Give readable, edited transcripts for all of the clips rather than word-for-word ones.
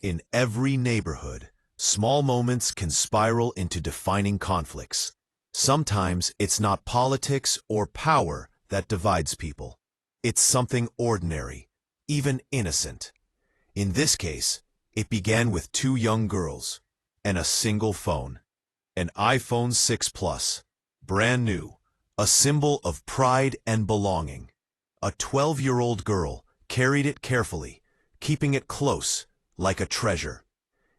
In every neighborhood, small moments can spiral into defining conflicts. Sometimes it's not politics or power that divides people. It's something ordinary, even innocent. In this case, it began with two young girls and a single phone. An iPhone 6 Plus, brand new, a symbol of pride and belonging. A 12-year-old girl carried it carefully, keeping it close, like a treasure.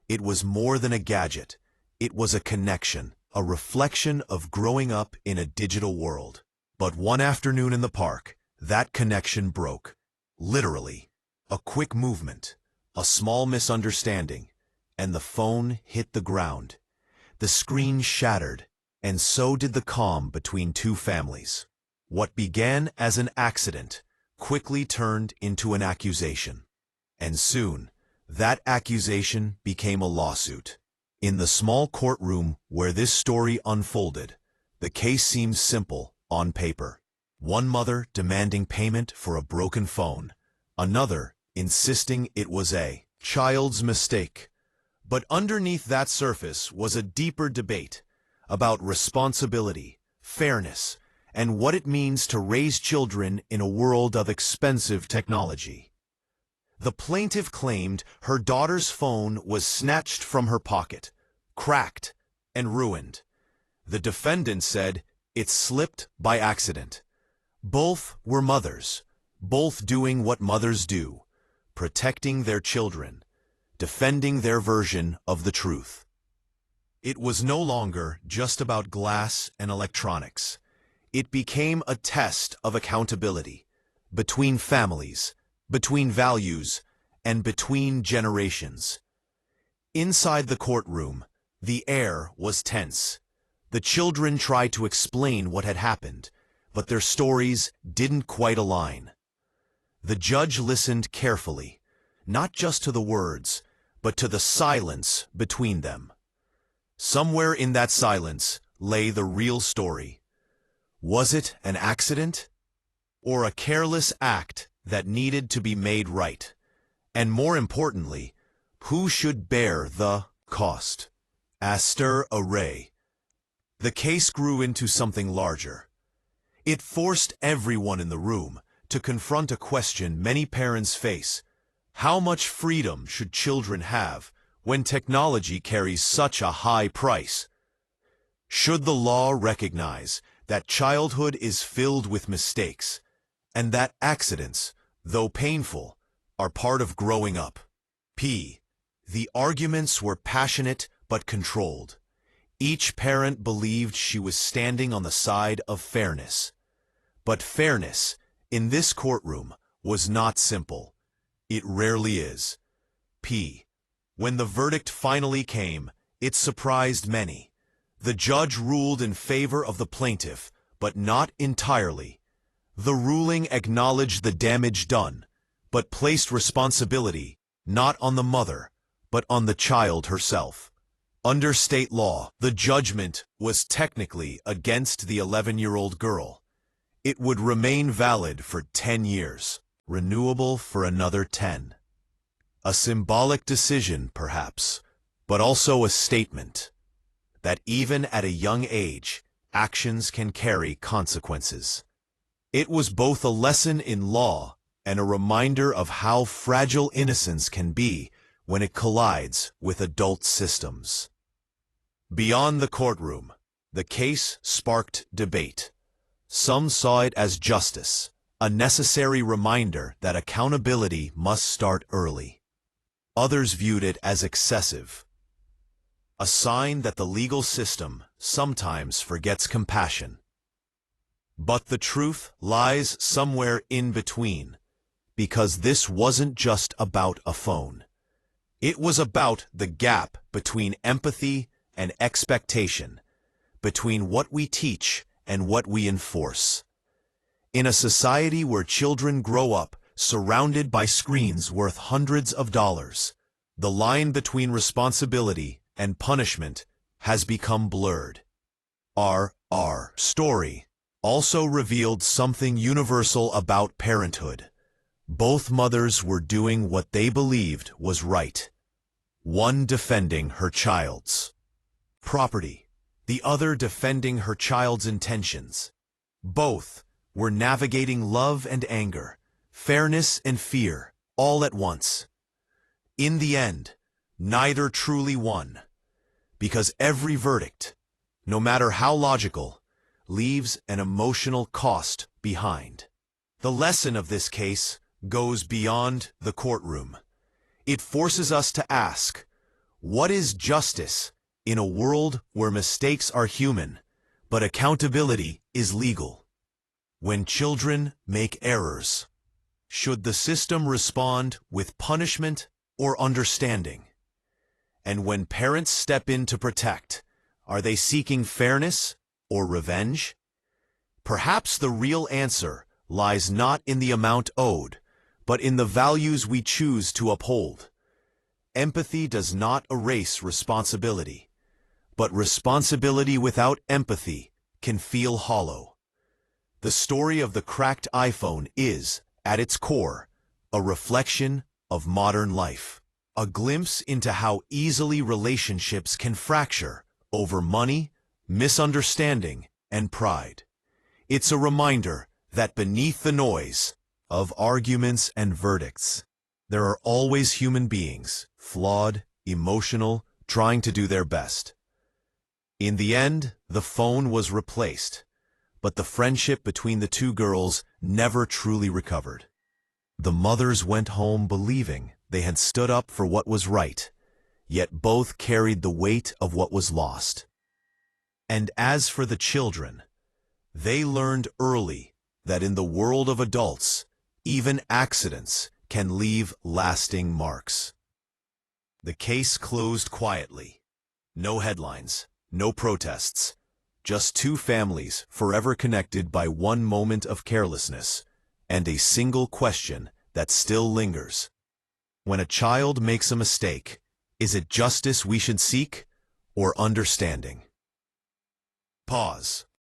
It was more than a gadget. It was a connection, a reflection of growing up in a digital world. But one afternoon in the park, that connection broke. Literally. A quick movement, a small misunderstanding, and the phone hit the ground. The screen shattered, and so did the calm between two families. What began as an accident quickly turned into an accusation. And soon, that accusation became a lawsuit. In the small courtroom where this story unfolded, the case seemed simple on paper. One mother demanding payment for a broken phone, another insisting it was a child's mistake. But underneath that surface was a deeper debate about responsibility, fairness, and what it means to raise children in a world of expensive technology. The plaintiff claimed her daughter's phone was snatched from her pocket, cracked, and ruined. The defendant said it slipped by accident. Both were mothers, both doing what mothers do, protecting their children, defending their version of the truth. It was no longer just about glass and electronics. It became a test of accountability between families, between values, and between generations. Inside the courtroom, the air was tense. The children tried to explain what had happened, but their stories didn't quite align. The judge listened carefully, not just to the words, but to the silence between them. Somewhere in that silence lay the real story. Was it an accident? Or a careless act that needed to be made right? And more importantly, who should bear the cost? Astor Array. The case grew into something larger. It forced everyone in the room to confront a question many parents face. How much freedom should children have when technology carries such a high price? Should the law recognize that childhood is filled with mistakes, and that accidents, though painful, are part of growing up? The arguments were passionate but controlled. Each parent believed she was standing on the side of fairness. But fairness, in this courtroom, was not simple. It rarely is. When the verdict finally came, it surprised many. The judge ruled in favor of the plaintiff, but not entirely. The ruling acknowledged the damage done, but placed responsibility not on the mother, but on the child herself. Under state law, the judgment was technically against the 11-year-old girl. It would remain valid for 10 years, renewable for another 10. A symbolic decision, perhaps, but also a statement that even at a young age, actions can carry consequences. It was both a lesson in law and a reminder of how fragile innocence can be when it collides with adult systems. Beyond the courtroom, the case sparked debate. Some saw it as justice, a necessary reminder that accountability must start early. Others viewed it as excessive, a sign that the legal system sometimes forgets compassion. But the truth lies somewhere in between, because this wasn't just about a phone. It was about the gap between empathy and expectation, between what we teach and what we enforce. In a society where children grow up surrounded by screens worth hundreds of dollars, the line between responsibility and punishment has become blurred. Our story also revealed something universal about parenthood. Both mothers were doing what they believed was right. one defending her child's property, the other defending her child's intentions. Both were navigating love and anger, fairness and fear, all at once. In the end, neither truly won, because every verdict, no matter how logical, leaves an emotional cost behind. The lesson of this case goes beyond the courtroom. It forces us to ask, what is justice in a world where mistakes are human, but accountability is legal? When children make errors, should the system respond with punishment or understanding? And when parents step in to protect, are they seeking fairness or revenge? Perhaps the real answer lies not in the amount owed, but in the values we choose to uphold. Empathy does not erase responsibility, but responsibility without empathy can feel hollow. The story of the cracked iPhone is, at its core, a reflection of modern life, a glimpse into how easily relationships can fracture over money, misunderstanding, and pride. It's a reminder that beneath the noise of arguments and verdicts, there are always human beings, flawed, emotional, trying to do their best. In the end, the phone was replaced, but the friendship between the two girls never truly recovered. The mothers went home believing they had stood up for what was right, yet both carried the weight of what was lost. And as for the children, they learned early that in the world of adults, even accidents can leave lasting marks. The case closed quietly. No headlines, no protests, just two families forever connected by one moment of carelessness and a single question that still lingers. When a child makes a mistake, is it justice we should seek or understanding? Pause.